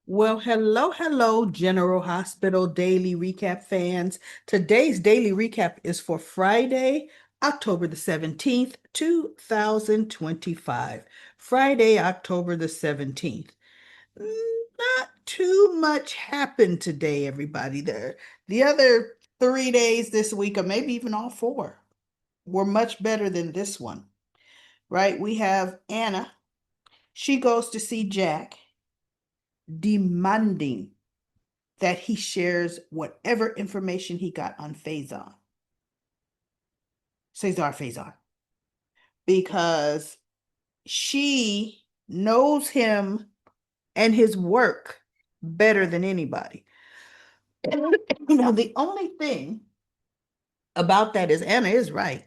Well, hello, General Hospital Daily Recap fans. Today's daily recap is for Friday, October the 17th, 2025. Friday, October the 17th. Not too much happened today, everybody. The other 3 days this week, or maybe even all four, were much better than this one, right? We have Anna. She goes to see Jack, demanding that he shares whatever information he got on Cesar, because she knows him and his work better than anybody. The only thing about that is Anna is right.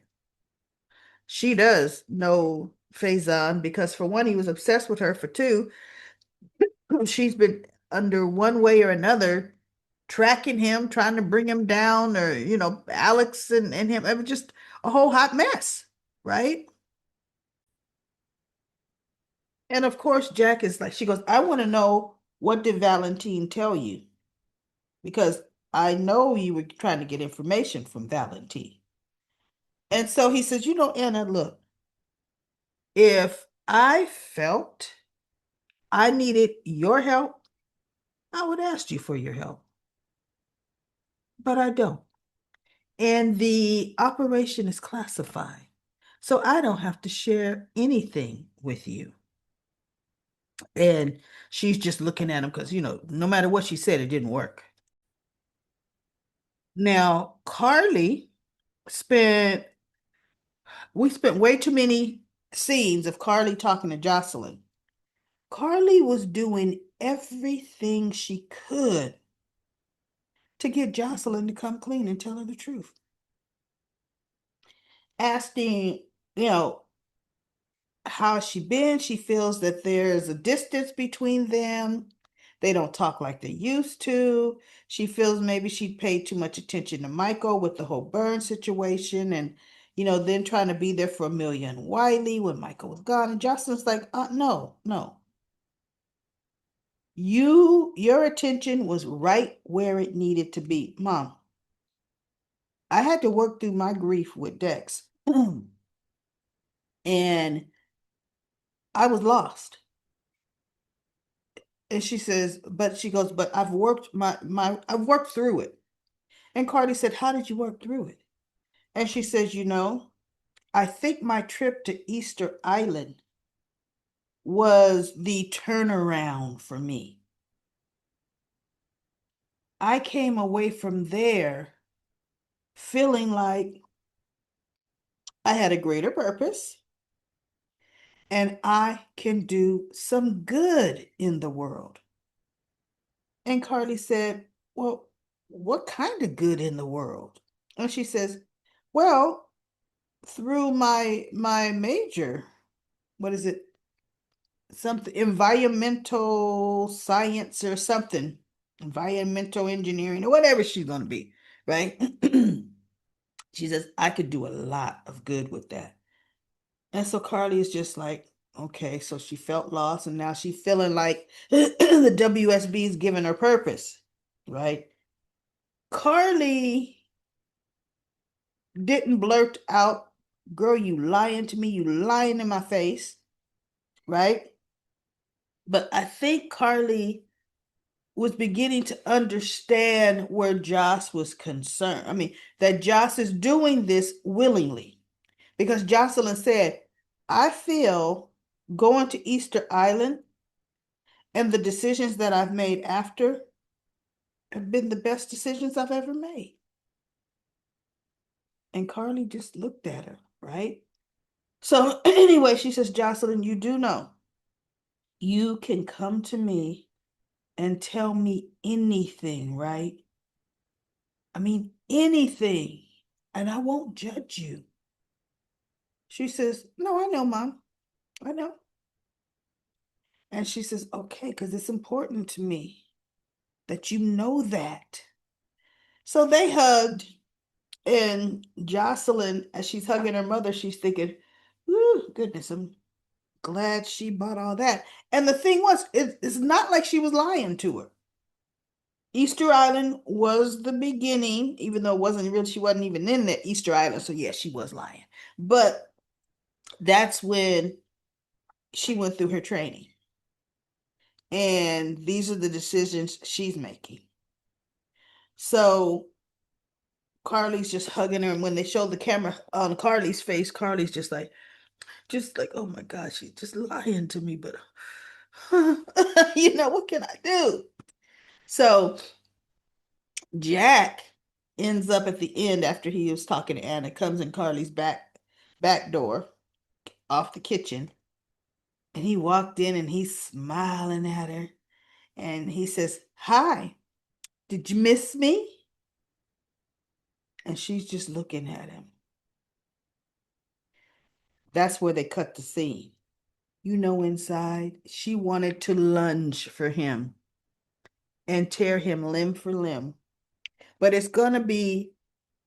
She does know Faison because, for one, he was obsessed with her. For two, she's been under one way or another tracking him, trying to bring him down, or, Alex and him. It was just a whole hot mess, right? And of course, Jack is like, she goes, I want to know, what did Valentine tell you? Because I know you were trying to get information from Valentine. And so he says, Anna, look, if I felt I needed your help, I would ask you for your help, but I don't. And the operation is classified. So I don't have to share anything with you. And she's just looking at him because, no matter what she said, it didn't work. Now, spent, we spent way too many scenes of Carly talking to Jocelyn. Carly was doing everything she could to get Jocelyn to come clean and tell her the truth. Asking, you know, how she been. She feels that there's a distance between them. They don't talk like they used to. She feels maybe she paid too much attention to Michael with the whole burn situation, and then trying to be there for Amelia and Wiley when Michael was gone. And Jocelyn's like, no, no. Your attention was right where it needed to be. Mom, I had to work through my grief with Dex. And I was lost. And she goes, but I've worked through it. And Cardi said, how did you work through it? And she says, I think my trip to Easter Island was the turnaround for me. I came away from there feeling like I had a greater purpose and I can do some good in the world. And Carly said, well, what kind of good in the world? And she says, well, through my major, what is it? Something environmental science or something, environmental engineering or whatever she's going to be, right? She says, I could do a lot of good with that. And so Carly is just like, okay, so she felt lost and now she's feeling like the WSB is giving her purpose, right? Carly didn't blurt out, girl, you lying to me, you lying in my face, right? But I think Carly was beginning to understand where Joss was concerned. I mean, that Joss is doing this willingly because Jocelyn said, I feel going to Easter Island and the decisions that I've made after have been the best decisions I've ever made. And Carly just looked at her, right? So, anyway, she says, Jocelyn, you do know you can come to me and tell me anything, right? I mean, anything, and I won't judge you. She says, no, I know, Mom. I know. And she says, okay, because it's important to me that you know that. So they hugged, and Jocelyn, as she's hugging her mother, she's thinking, ooh, goodness, I'm glad she bought all that. And the thing was, it's not like she was lying to her. Easter Island was the beginning, even though it wasn't real, she wasn't even in the Easter Island. So yeah, she was lying. But that's when she went through her training. And these are the decisions she's making. So Carly's just hugging her, and when they show the camera on Carly's face, Carly's just like, oh my gosh, she's just lying to me, but what can I do? So Jack ends up at the end after he was talking to Anna, comes in Carly's back door off the kitchen, and he walked in and he's smiling at her, and he says, "Hi, did you miss me?" And she's just looking at him. That's where they cut the scene. Inside, she wanted to lunge for him and tear him limb for limb. But it's going to be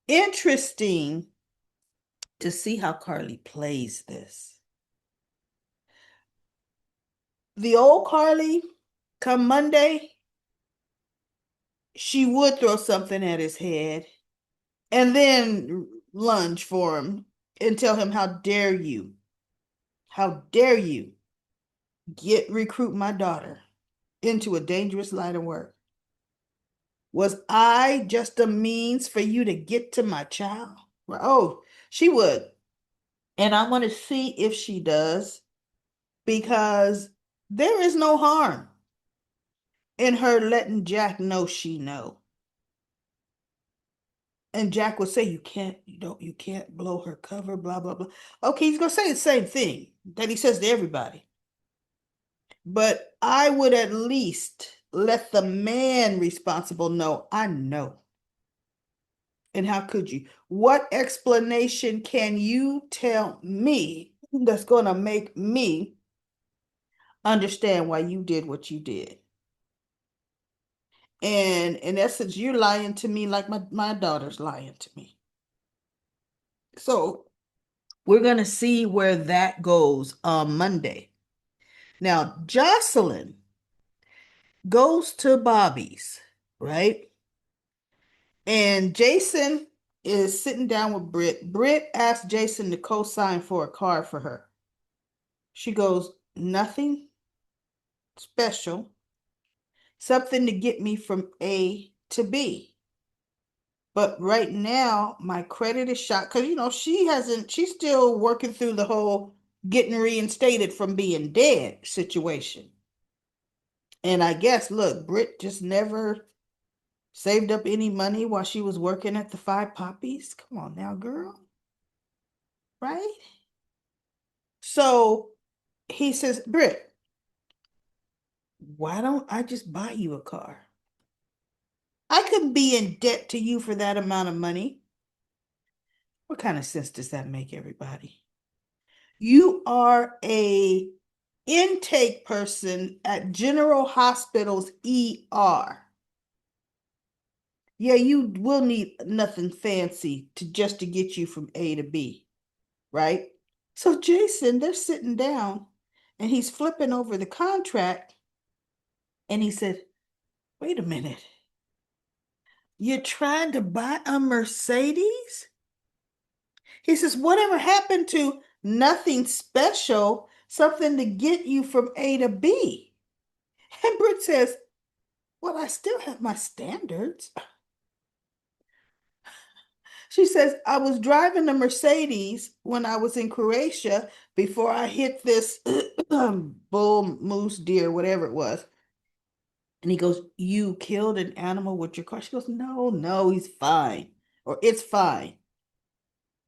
interesting to see how Carly plays this. The old Carly, come Monday, she would throw something at his head and then lunge for him and tell him, how dare you recruit my daughter into a dangerous line of work? Was I just a means for you to get to my child? Well, oh, she would. And I want to see if she does, because there is no harm in her letting Jack know she know. And Jack would say, you can't blow her cover, blah, blah, blah. Okay, he's gonna say the same thing that he says to everybody. But I would at least let the man responsible know, I know. And how could you? What explanation can you tell me that's going to make me understand why you did what you did? And in essence, you're lying to me like my daughter's lying to me. So we're going to see where that goes on Monday. Now, Jocelyn goes to Bobby's, right? And Jason is sitting down with Britt. Britt asked Jason to co-sign for a car for her. She goes, nothing special, something to get me from A to B. But right now, my credit is shot because, she's still working through the whole getting reinstated from being dead situation. And I guess, look, Britt just never saved up any money while she was working at the Five Poppies. Come on now, girl. Right? So he says, Britt, why don't I just buy you a car? I could be in debt to you for that amount of money. What kind of sense does that make, everybody? You are a intake person at General Hospital's ER. Yeah, you will need nothing fancy to get you from A to B, right? So Jason, they're sitting down and he's flipping over the contract and he said, wait a minute. You're trying to buy a Mercedes? He says, whatever happened to nothing special, something to get you from A to B? And Britt says, well, I still have my standards. She says, I was driving a Mercedes when I was in Croatia before I hit this bull, moose, deer, whatever it was. And he goes, you killed an animal with your car? She goes, no, no, he's fine. Or it's fine.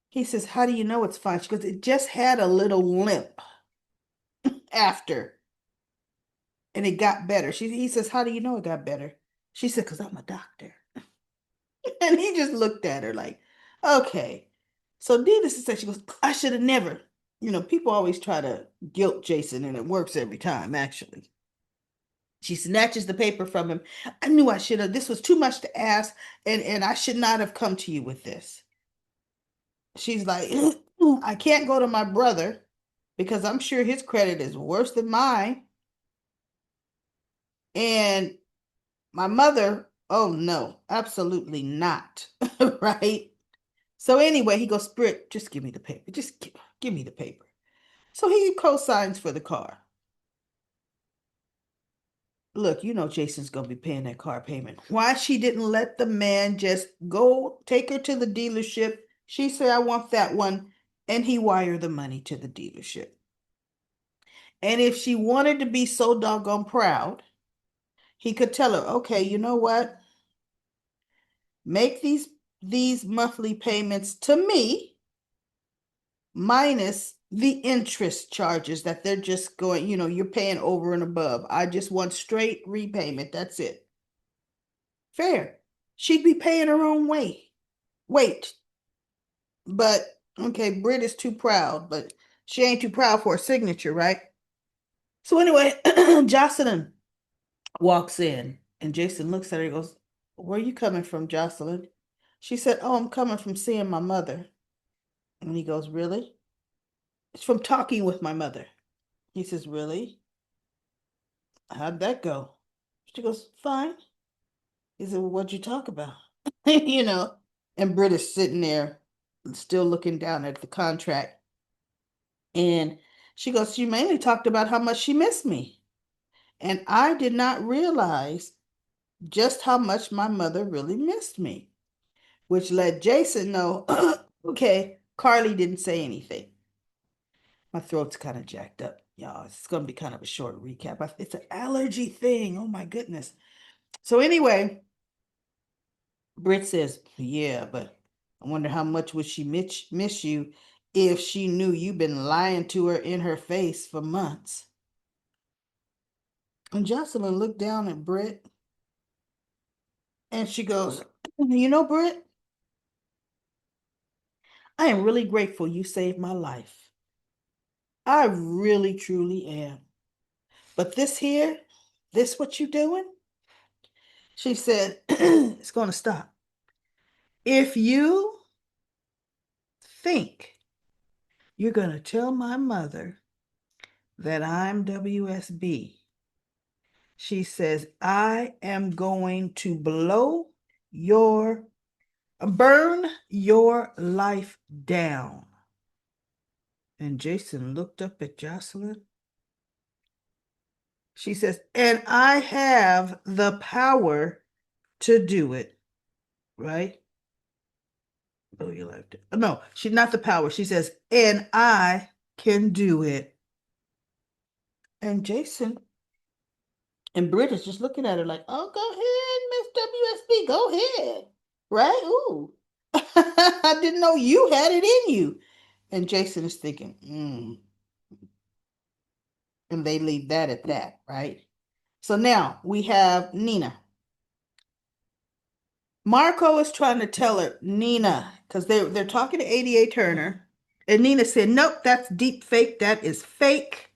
He says, how do you know it's fine? She goes, it just had a little limp after. And it got better. He says, how do you know it got better? She said, because I'm a doctor. And he just looked at her like, okay. So needless to say, she goes, I should have never. People always try to guilt Jason, and it works every time, actually. She snatches the paper from him. I knew I should have. This was too much to ask, and I should not have come to you with this. She's like, I can't go to my brother because I'm sure his credit is worse than mine. And my mother, oh no, absolutely not. Right? So anyway, he goes, Britt, just give me the paper. Just give me the paper. So he co-signs for the car. Look, you know Jason's gonna be paying that car payment. Why she didn't let the man just go take her to the dealership? She said, I want that one. And he wired the money to the dealership. And if she wanted to be so doggone proud, he could tell her, okay, you know what? Make these monthly payments to me minus the interest charges that they're just going, you're paying over and above. I just want straight repayment. That's it. Fair. She'd be paying her own way. Wait, but okay, Britt is too proud, but she ain't too proud for a signature, right? So anyway, Jocelyn walks in and Jason looks at her and goes, where are you coming from, Jocelyn? She said, oh, I'm coming from seeing my mother. And he goes, really? It's from talking with my mother. He says, really? How'd that go? She goes, fine. He said, well, what'd you talk about? you know, and Britt is sitting there still looking down at the contract. And she goes, she mainly talked about how much she missed me. And I did not realize just how much my mother really missed me, which let Jason know, okay, Carly didn't say anything. My throat's kind of jacked up, y'all. It's going to be kind of a short recap. It's an allergy thing. Oh my goodness. So anyway, Britt says, yeah, but I wonder how much would she miss you if she knew you've been lying to her in her face for months. And Jocelyn looked down at Britt and she goes, you know, Britt, I am really grateful you saved my life. I really, truly am. But this here, this what you doing? She said, it's going to stop. If you think you're going to tell my mother that I'm WSB, she says, I am going to burn your life down. And Jason looked up at Jocelyn. She says, and I have the power to do it, right? Oh, you left it. No, she's not the power. She says, and I can do it. And Jason and Britt is just looking at her like, oh, go ahead, Miss WSB, go ahead. Right? Ooh. I didn't know you had it in you. And Jason is thinking, And they leave that at that, right? So now we have Nina. Marco is trying to tell her, Nina, because they're talking to ADA Turner. And Nina said, nope, that's deep fake. That is fake.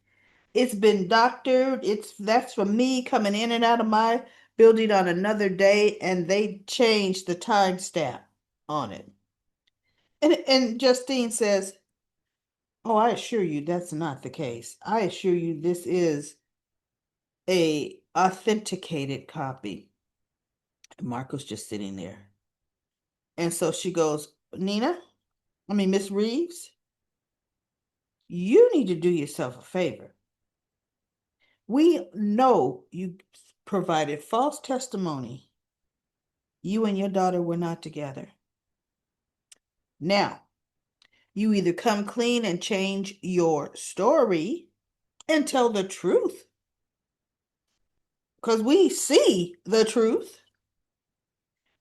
It's been doctored. That's from me coming in and out of my building on another day, and they changed the time stamp on it. And Justine says, oh, I assure you that's not the case. I assure you this is a authenticated copy. And Marco's just sitting there. And so she goes, Miss Reeves, you need to do yourself a favor. We know you provided false testimony. You and your daughter were not together. Now, you either come clean and change your story and tell the truth, because we see the truth.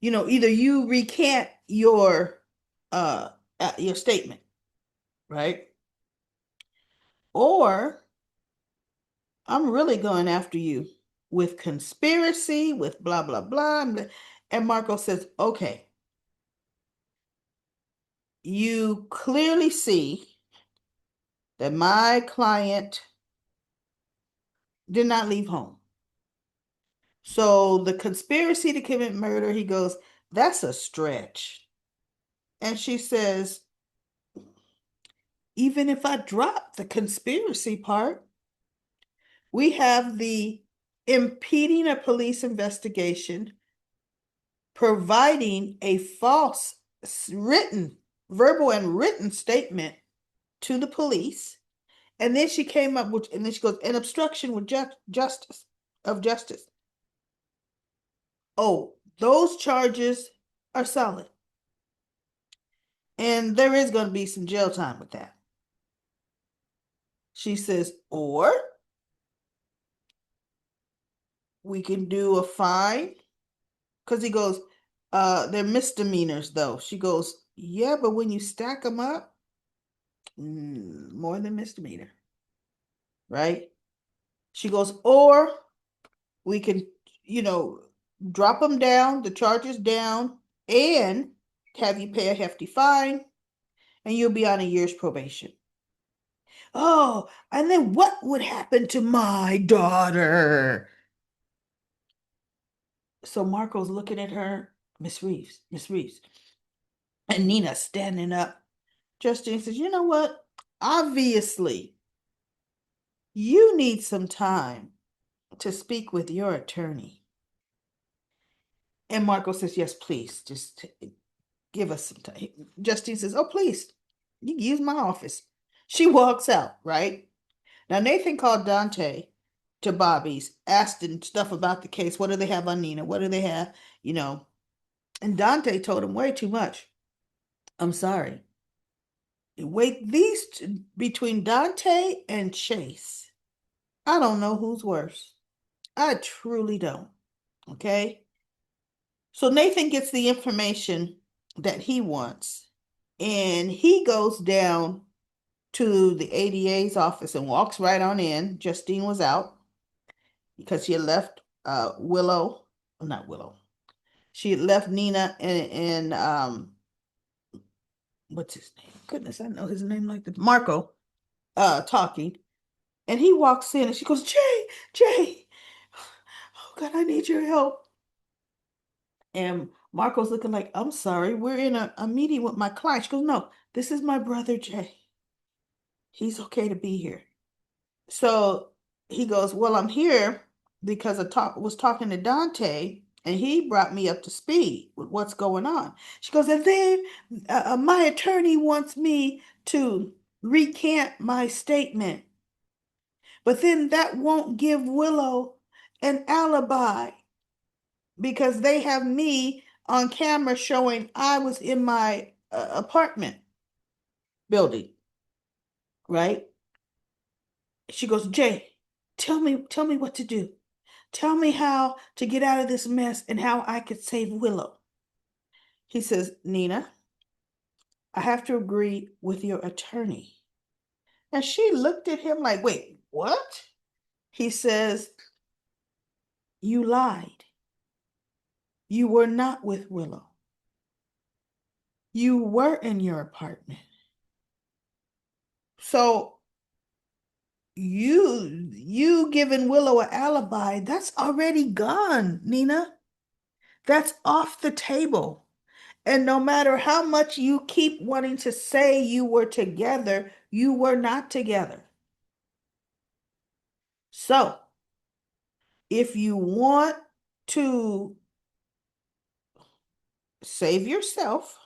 Either you recant your statement, right? Or I'm really going after you with conspiracy, with blah, blah, blah. And Marco says, okay, you clearly see that my client did not leave home. So the conspiracy to commit murder, he goes, that's a stretch. And she says, even if I drop the conspiracy part, we have the impeding a police investigation, providing a false written, verbal and written statement to the police. And then she came up with, and then she goes, an obstruction with justice, of justice. Oh, those charges are solid. And there is going to be some jail time with that. She says, or we can do a fine. Because he goes, they're misdemeanors though. She goes, yeah, but when you stack them up, more than misdemeanor, right? She goes, or we can, you know, drop them down, the charges down, and have you pay a hefty fine, and you'll be on a year's probation. Oh, and then what would happen to my daughter? So Marco's looking at her, Miss Reeves, Miss Reeves, and Nina standing up. Justine says, you know what? Obviously, you need some time to speak with your attorney. And Marco says, yes, please, just give us some time. Justine says, oh, please, you can use my office. She walks out, right? Now, Nathan called Dante to Bobby's, asked him stuff about the case. What do they have on Nina? What do they have? You know, and Dante told him way too much. I'm sorry. Wait, between Dante and Chase, I don't know who's worse. I truly don't. Okay. So Nathan gets the information that he wants, and he goes down to the ADA's office and walks right on in. Justine was out because she had left Willow, not Willow. She had left Nina and what's his name? Goodness, I know his name like the Marco talking. And he walks in and she goes, Jay, Jay, oh God, I need your help. And Marco's looking like, I'm sorry, we're in a meeting with my client. She goes, no, this is my brother, Jay. He's okay to be here. So he goes, well, I'm here because was talking to Dante and he brought me up to speed with what's going on. She goes, and then my attorney wants me to recant my statement, but then that won't give Willow an alibi because they have me on camera showing I was in my apartment building, right? She goes, Jay, tell me what to do. Tell me how to get out of this mess and how I could save Willow. He says, Nina, I have to agree with your attorney. And she looked at him like, wait, what? He says, you lied. You were not with Willow. You were in your apartment. So you giving Willow an alibi, that's already gone, Nina. That's off the table. And no matter how much you keep wanting to say you were together, you were not together. So, if you want to save yourself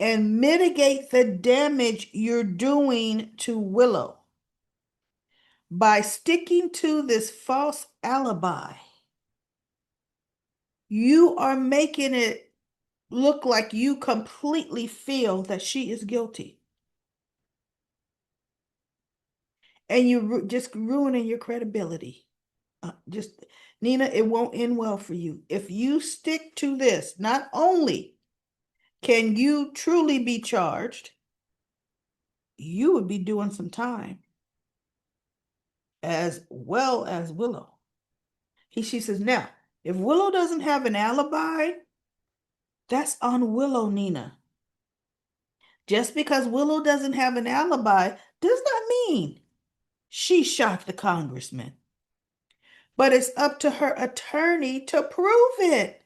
and mitigate the damage you're doing to Willow by sticking to this false alibi, you are making it look like you completely feel that she is guilty. And you're just ruining your credibility. Just, Nina, it won't end well for you. If you stick to this, not only can you truly be charged, you would be doing some time as well as Willow. She says, now, if Willow doesn't have an alibi, that's on Willow, Nina. Just because Willow doesn't have an alibi does not mean she shot the congressman. But it's up to her attorney to prove it.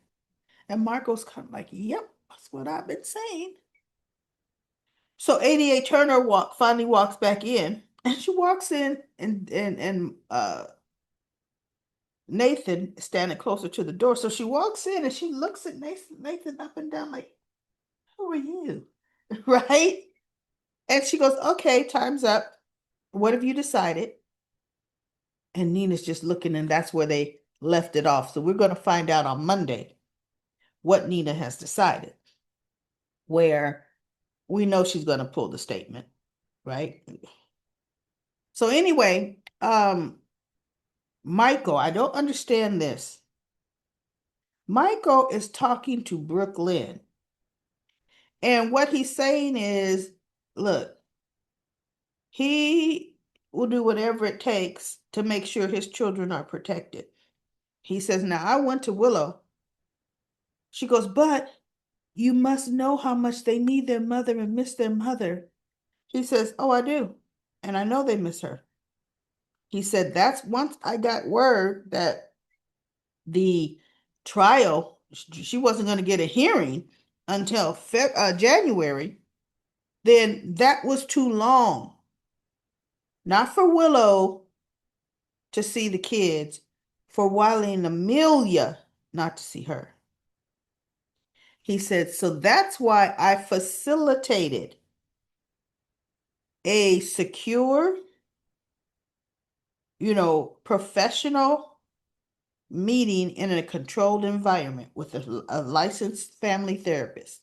And Marco's kind of like, yep, that's what I've been saying. So 88 Turner finally walks back in, and she walks in, and Nathan is standing closer to the door. So she walks in and she looks at Nathan up and down like, "Who are you?" Right? And she goes, "Okay, time's up. What have you decided?" And Nina's just looking, and that's where they left it off. So we're going to find out on Monday what Nina has decided, where we know she's going to pull the statement, right? So anyway, Michael, I don't understand this. Michael is talking to Brooklyn, and what he's saying is, look, he will do whatever it takes to make sure his children are protected. He says, now I went to Willow. She goes, but you must know how much they need their mother and miss their mother. He says, oh, I do. And I know they miss her. He said, that's once I got word that the trial, she wasn't going to get a hearing until January, then that was too long. Not for Willow to see the kids, for Wiley and Amelia not to see her. He said, so that's why I facilitated a secure, professional meeting in a controlled environment with a licensed family therapist.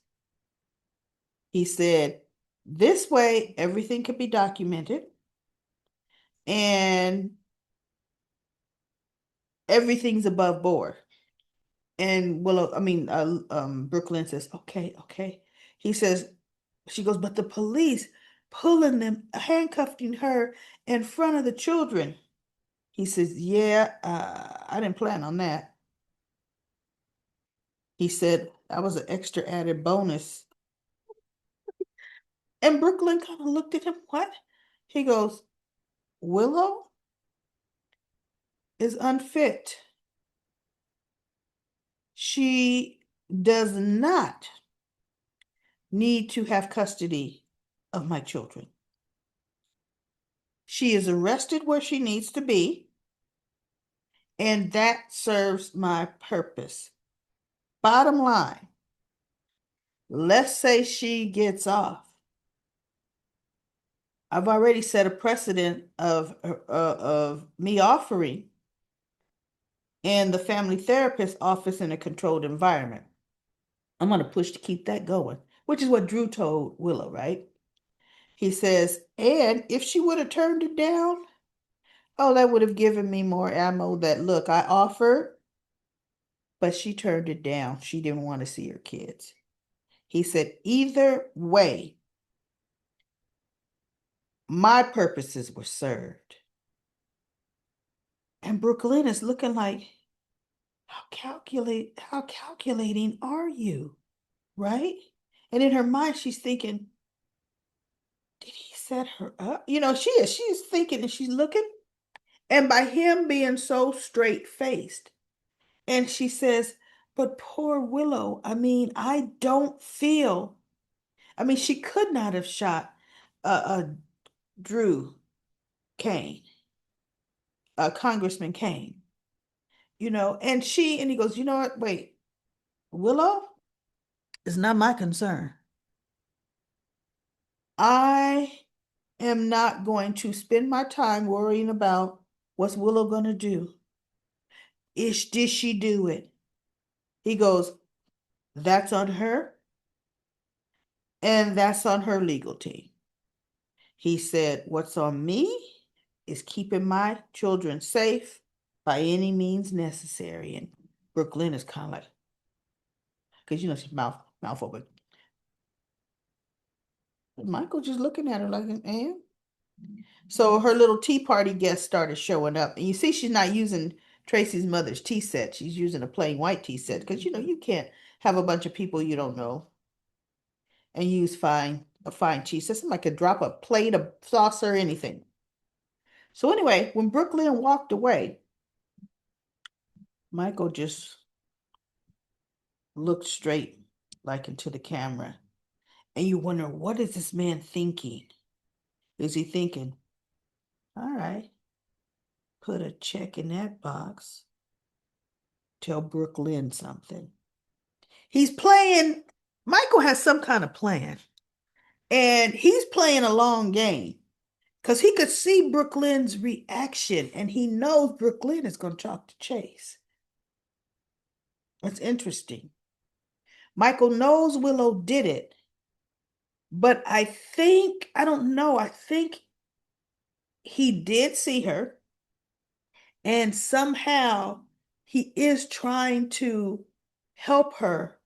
He said, this way everything could be documented and everything's above board. And Brooklyn says, okay, okay. He says, she goes, but the police pulling them, handcuffing her in front of the children. He says, yeah, I didn't plan on that. He said, that was an extra added bonus. And Brooklyn kind of looked at him, what? He goes, Willow is unfit. She does not need to have custody of my children. She is arrested where she needs to be, and that serves my purpose. Bottom line, let's say she gets off. I've already set a precedent of me offering in the family therapist office in a controlled environment. I'm going to push to keep that going, which is what Drew told Willow, right? He says, and if she would have turned it down, oh, that would have given me more ammo that, look, I offered, but she turned it down. She didn't want to see her kids. He said, either way, my purposes were served. And Brooklyn is looking like, how calculating are you? Right? And in her mind, she's thinking, did he set her up? She's thinking and she's looking. And by him being so straight faced, and she says, but poor Willow, I don't feel, she could not have shot Drew Kane, Congressman Kane, and he goes, you know what? Wait, Willow is not my concern. I am not going to spend my time worrying about what's Willow going to do. Did she do it? He goes, that's on her, and that's on her legal team. He said, what's on me is keeping my children safe by any means necessary. And Brooklyn is kind of like, because she's mouth open. Michael just looking at her like, and so her little tea party guests started showing up. And you see, she's not using Tracy's mother's tea set. She's using a plain white tea set because you can't have a bunch of people you don't know and use a fine tea set. Somebody could drop a plate, a saucer, anything. So anyway, when Brooklyn walked away, Michael just looked straight like into the camera. And you wonder, what is this man thinking? Is he thinking, all right, put a check in that box, tell Brooklyn something? He's playing, Michael has some kind of plan, and he's playing a long game because he could see Brooklyn's reaction and he knows Brooklyn is going to talk to Chase. That's interesting. Michael knows Willow did it, but I don't know, I think he did see her, and somehow he is trying to help her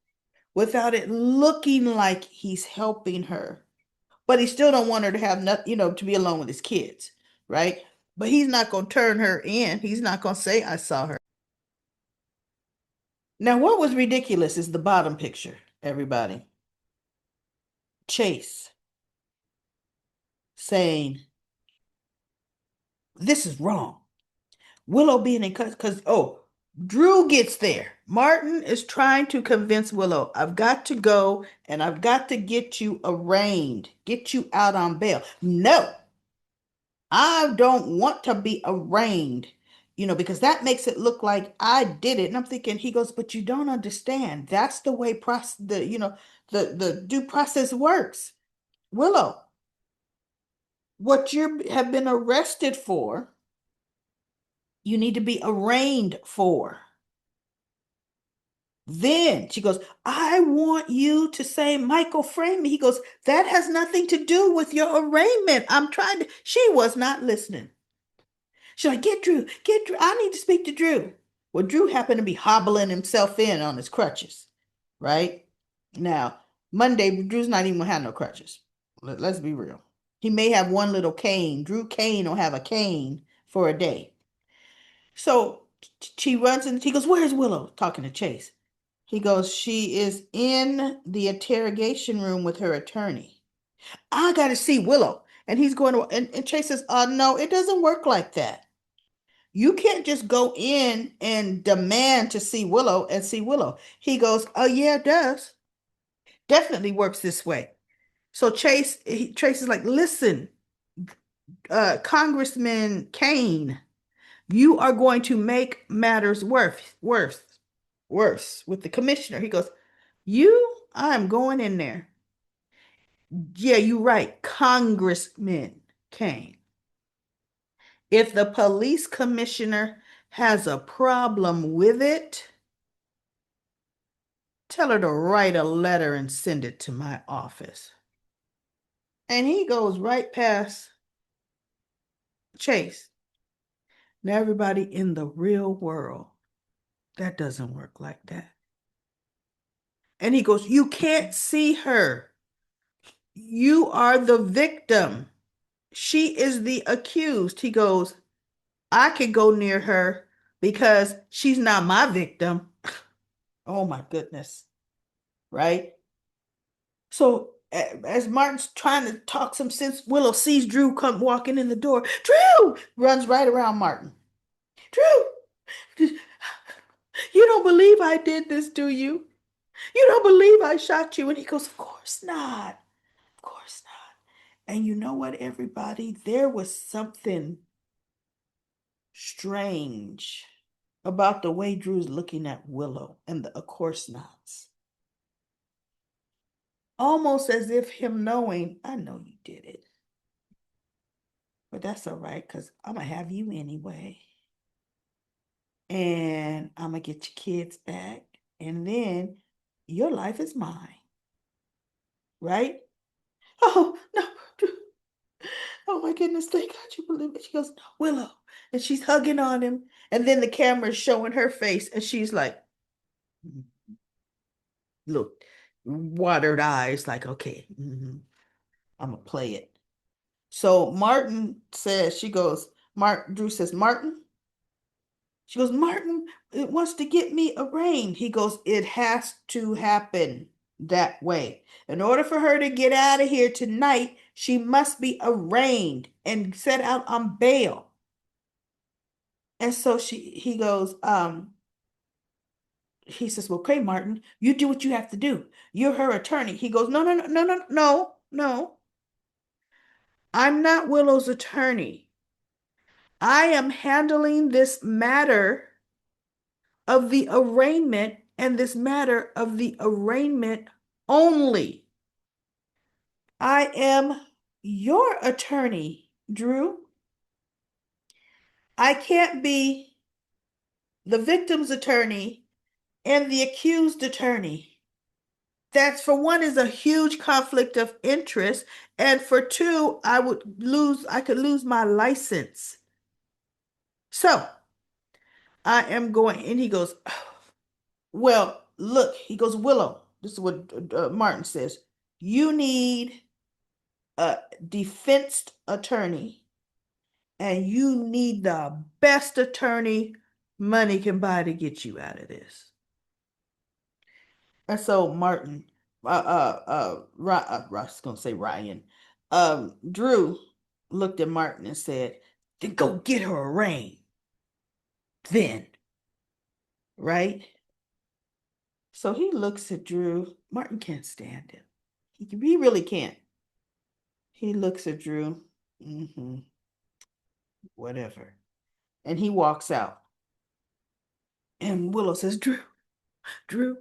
without it looking like he's helping her. But he still don't want her to have nothing, to be alone with his kids, right? But he's not going to turn her in. He's not going to say, I saw her. Now, what was ridiculous is the bottom picture, everybody. Chase saying, this is wrong. Willow being in because Drew gets there. Martin is trying to convince Willow, I've got to go and I've got to get you arraigned, get you out on bail. No, I don't want to be arraigned, because that makes it look like I did it. And I'm thinking, he goes, but you don't understand. That's the way the due process works. Willow, what you have been arrested for, you need to be arraigned for. Then she goes, I want you to say Michael framed me. He goes, that has nothing to do with your arraignment. I'm trying to. She was not listening. She's like, get Drew, get Drew. I need to speak to Drew. Well, Drew happened to be hobbling himself in on his crutches, right? Now, Monday, Drew's not even gonna have no crutches. Let's be real. He may have one little cane. Drew Kane will have a cane for a day. So she runs and he goes, where's Willow? Talking to Chase. He goes, she is in the interrogation room with her attorney. I got to see Willow. And he's going to, and Chase says, no, it doesn't work like that. You can't just go in and demand to see Willow and see Willow. He goes, oh, yeah, it does. Definitely works this way. So Chase is like, listen, Congressman Kane, you are going to make matters worse with the commissioner. He goes, I'm going in there. Yeah, you're right, Congressman Kane. If the police commissioner has a problem with it, tell her to write a letter and send it to my office. And he goes right past Chase. Now, everybody, in the real world, that doesn't work like that. And he goes, you can't see her. You are the victim. She is the accused. He goes, I could go near her because she's not my victim. Oh my goodness. Right? So as Martin's trying to talk some sense, Willow sees Drew come walking in the door. Drew runs right around Martin. Drew, you don't believe I did this, do you? You don't believe I shot you? And he goes, of course not. Of course not. And you know what, everybody? There was something strange about the way Drew's looking at Willow and the of course nots. Almost as if him knowing, I know you did it. But that's all right, because I'm going to have you anyway. And I'm going to get your kids back. And then your life is mine. Right? Oh, no. Oh, my goodness. Thank God you believe it. She goes, no, Willow. And she's hugging on him. And then the camera's showing her face. And she's like, look, watered eyes, like, okay, I'm going to play it. So Martin says, Drew says, Martin? She goes, Martin, it wants to get me arraigned. He goes, it has to happen that way. In order for her to get out of here tonight, she must be arraigned and set out on bail. And so he goes, he says, well, okay, Martin, you do what you have to do. You're her attorney. He goes, no, no, no, no, no, no, no. I'm not Willow's attorney. I am handling this matter of the arraignment and this matter of the arraignment only. I am your attorney, Drew. I can't be the victim's attorney and the accused attorney. That's for one is a huge conflict of interest, and for two, I could lose my license. So I am going, and he goes, well, look, he goes, Willow, this is what Martin says. You need a defense attorney, and you need the best attorney money can buy to get you out of this. And so Martin, I was gonna say Ryan, Drew looked at Martin and said, "Then go get her a ring." Then, right? So he looks at Drew. Martin can't stand him. He really can't. He looks at Drew. Mm-hmm, whatever. And he walks out. And Willow says, Drew,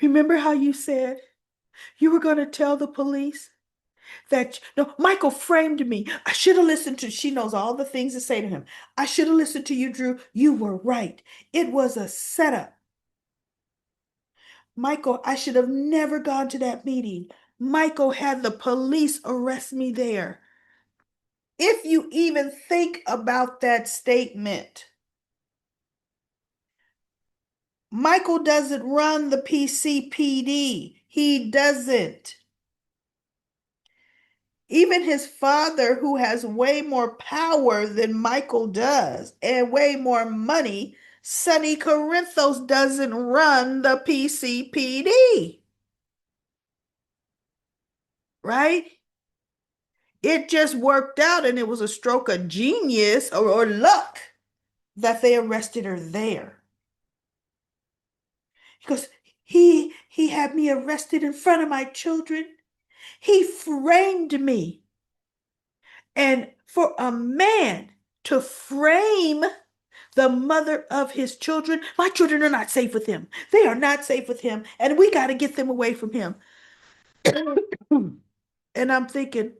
remember how you said you were going to tell the police that, no, Michael framed me. I should have listened to, she knows all the things to say to him. I should have listened to you, Drew. You were right. It was a setup. Michael, I should have never gone to that meeting. Michael had the police arrest me there. If you even think about that statement, Michael doesn't run the PCPD. He doesn't. Even his father, who has way more power than Michael does and way more money, Sonny Corinthos doesn't run the PCPD. Right? It just worked out and it was a stroke of genius or luck that they arrested her there. Because he had me arrested in front of my children. He framed me. And for a man to frame the mother of his children, my children are not safe with him. They are not safe with him. And we got to get them away from him. And I'm thinking,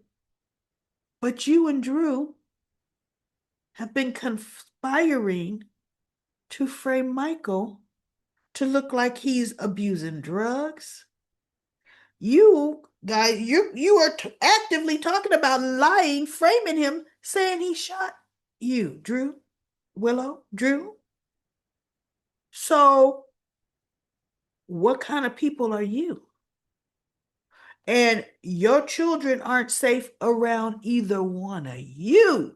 but you and Drew have been conspiring to frame Michael to look like he's abusing drugs. You guys, you are actively talking about lying, framing him, saying he shot you, Drew, Willow, Drew. So, what kind of people are you? And your children aren't safe around either one of you,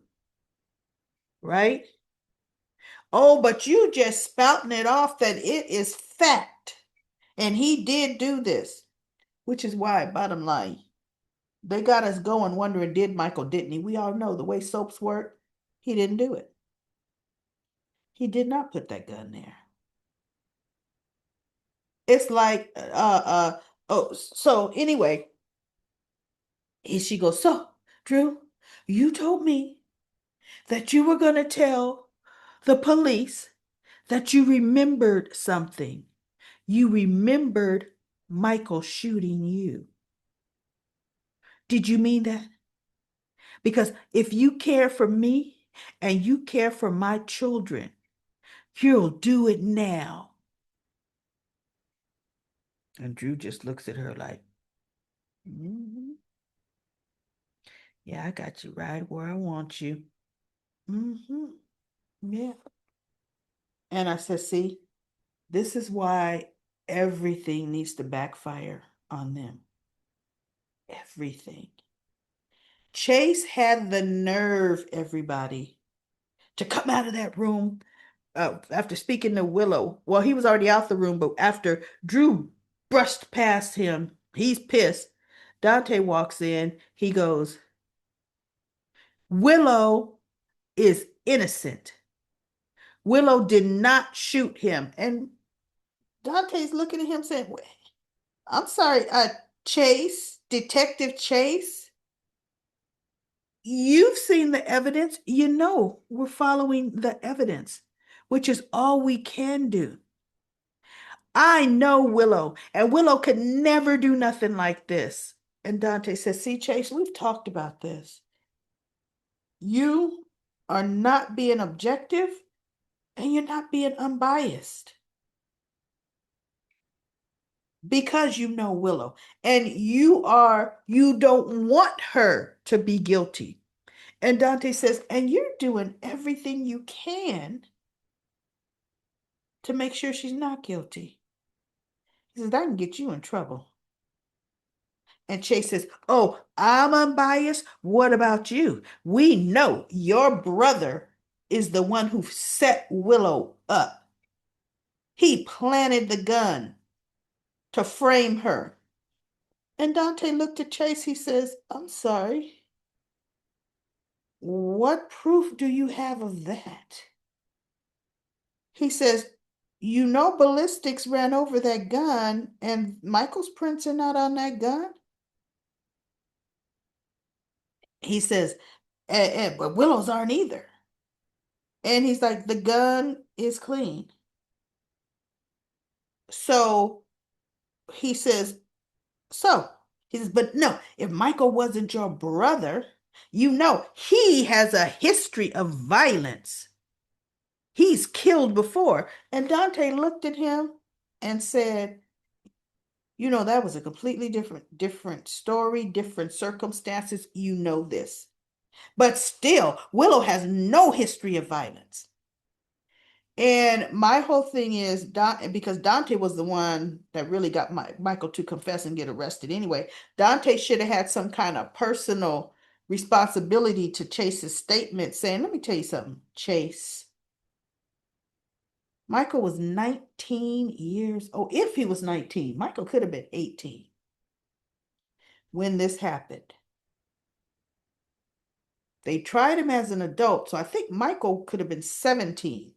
right? Oh, but you just spouting it off that it is fact. And he did do this, which is why, bottom line, they got us going wondering, did Michael, didn't he? We all know the way soaps work. He didn't do it. He did not put that gun there. It's like, oh, so anyway, she goes, so, Drew, you told me that you were going to tell the police that you remembered something. You remembered Michael shooting you. Did you mean that? Because if you care for me and you care for my children, you'll do it now. And Drew just looks at her like, mm-hmm. Yeah, I got you right where I want you. Mm-hmm. Yeah. And I said, see, this is why everything needs to backfire on them. Everything. Chase had the nerve, everybody, to come out of that room after speaking to Willow. Well, he was already out the room, but after Drew brushed past him, he's pissed. Dante walks in. He goes, Willow is innocent. Willow did not shoot him. And Dante's looking at him saying, "Wait, I'm sorry, Chase, Detective Chase, you've seen the evidence. You know we're following the evidence, which is all we can do. I know Willow, and Willow could never do nothing like this." And Dante says, "See, Chase, we've talked about this. You are not being objective and you're not being unbiased because you know Willow and you don't want her to be guilty." And Dante says, "And you're doing everything you can to make sure she's not guilty." He says, "That can get you in trouble." And Chase says, "Oh, I'm unbiased. What about you? We know your brother is the one who set Willow up. He planted the gun to frame her." And Dante looked at Chase. He says, "I'm sorry. What proof do you have of that?" He says, "You know ballistics ran over that gun and Michael's prints are not on that gun." He says, but Willow's aren't either. And he's like, "The gun is clean." So he says, so he says, "But no, if Michael wasn't your brother, you know he has a history of violence. He's killed before." And Dante looked at him and said, "You know, that was a completely different story, different circumstances. You know this. But still, Willow has no history of violence." And my whole thing is because Dante was the one that really got Michael to confess and get arrested anyway. Dante should have had some kind of personal responsibility to Chase's statement saying, "Let me tell you something, Chase. Michael was 19 years old. If he was 19, Michael could have been 18 when this happened. They tried him as an adult, so I think Michael could have been 17,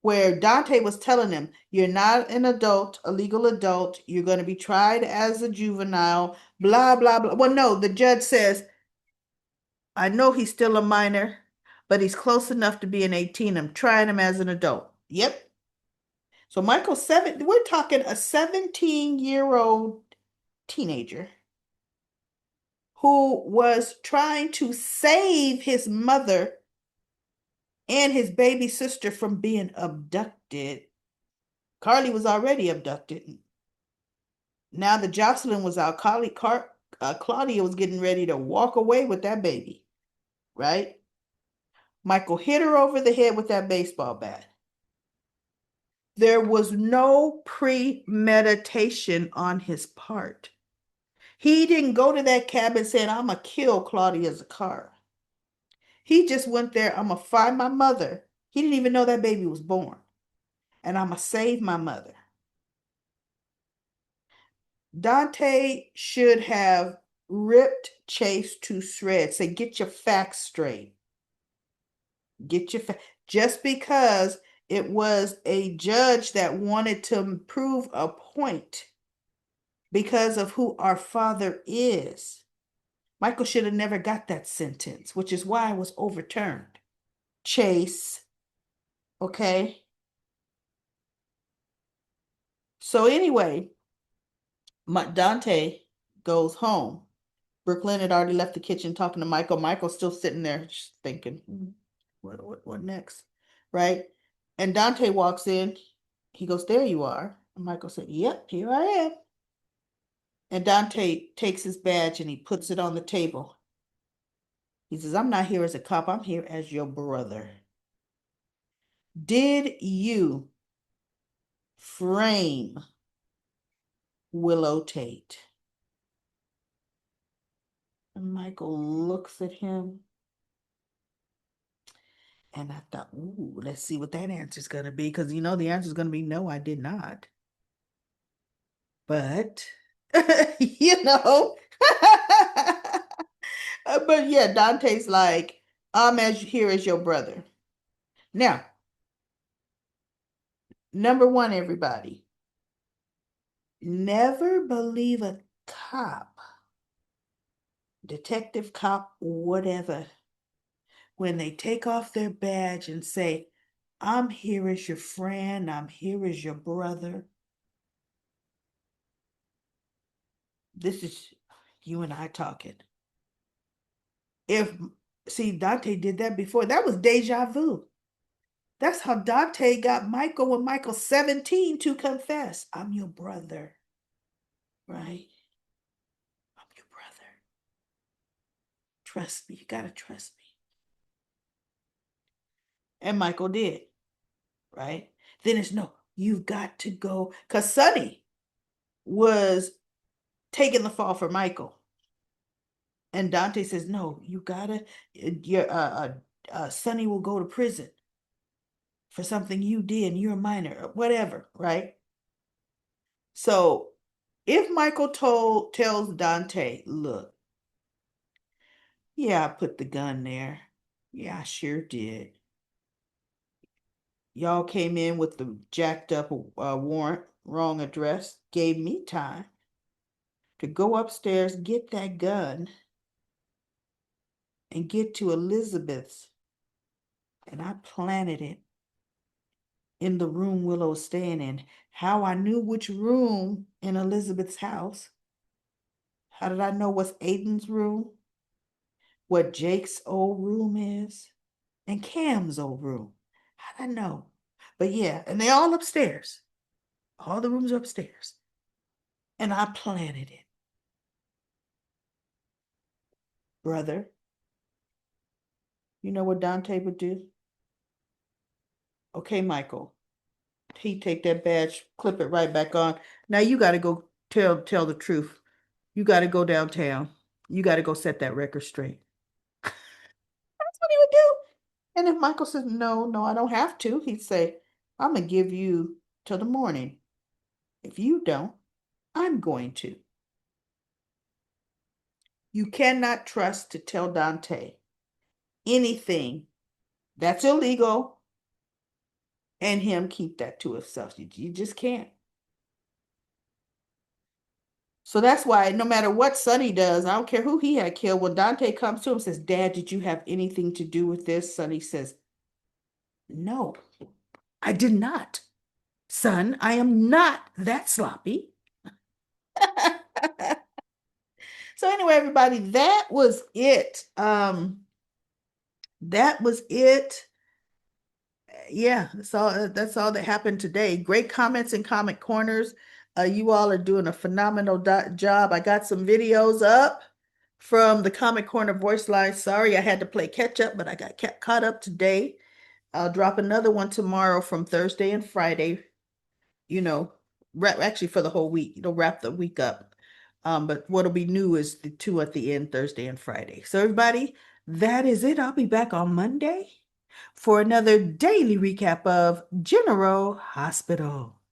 where Dante was telling him, you're not an adult, a legal adult. You're going to be tried as a juvenile, blah, blah, blah." Well, no, the judge says, "I know he's still a minor, but he's close enough to being 18. I'm trying him as an adult." Yep. So Michael's we're talking a 17-year-old teenager who was trying to save his mother and his baby sister from being abducted. Carly was already abducted. Now the Jocelyn was out. Claudia was getting ready to walk away with that baby, right? Michael hit her over the head with that baseball bat. There was no premeditation on his part. He didn't go to that cabin saying, "I'm going to kill Claudia's car." He just went there, "I'm going to find my mother." He didn't even know that baby was born. "And I'm going to save my mother." Dante should have ripped Chase to shreds. Say, "Get your facts straight. Get your facts." Just because it was a judge that wanted to prove a point because of who our father is. Michael should have never got that sentence, which is why it was overturned. Chase, okay? So anyway, Dante goes home. Brooklyn had already left the kitchen talking to Michael. Michael's still sitting there just thinking, what next? Right? And Dante walks in. He goes, "There you are." And Michael said, "Yep, here I am." And Dante takes his badge and he puts it on the table. He says, "I'm not here as a cop. I'm here as your brother. Did you frame Willow Tate?" And Michael looks at him. And I thought, ooh, let's see what that answer is going to be. Because the answer is going to be no, I did not. But, you know, but yeah, Dante's like, "I'm here as your brother." Now, number one, everybody, Never believe a cop, detective, cop, whatever, when they take off their badge and say, I'm here as your friend, I'm here as your brother. This is you and I talking. If, see, Dante did that before. That was deja vu. That's how Dante got Michael when Michael's 17 to confess, I'm your brother, right? I'm your brother. Trust me. You gotta trust me. And Michael did, right? Then it's no, you've got to go. Because Sonny was taking the fall for Michael. And Dante says, no, you gotta, your Sonny will go to prison for something you did and you're a minor, or whatever, right? So if Michael tells Dante, look, yeah, I put the gun there. Yeah, I sure did. Y'all came in with the jacked up warrant, wrong address, gave me time to go upstairs, get that gun, and get to Elizabeth's. And I planted it in the room Willow's staying in. How I knew which room in Elizabeth's house. How did I know what's Aiden's room? What Jake's old room is? And Cam's old room. How'd I know? But yeah, and they all upstairs. All the rooms are upstairs. And I planted it. Brother, you know what Dante would do? Okay, Michael. He take that badge, clip it right back on. Now you gotta go tell the truth. You gotta go downtown. You gotta go set that record straight. That's what he would do. And if Michael says, no, no, I don't have to, he'd say, I'm gonna give you till the morning. If you don't, I'm going to. You cannot trust to tell Dante anything that's illegal and him keep that to himself. You just can't. So that's why no matter what Sonny does, I don't care who he had killed, when Dante comes to him and says, Dad, did you have anything to do with this? Sonny says, no, I did not. Son, I am not that sloppy. So anyway, everybody, that was it. That was it. Yeah, that's all that happened today. Great comments in comment corners. You all are doing a phenomenal job. I got some videos up from the comment corner voice line. Sorry, I had to play catch up, but I got caught up today. I'll drop another one tomorrow from Thursday and Friday. You know, actually for the whole week. Wrap the week up. But what'll be new is the two at the end, Thursday and Friday. So everybody, that is it. I'll be back on Monday for another daily recap of General Hospital.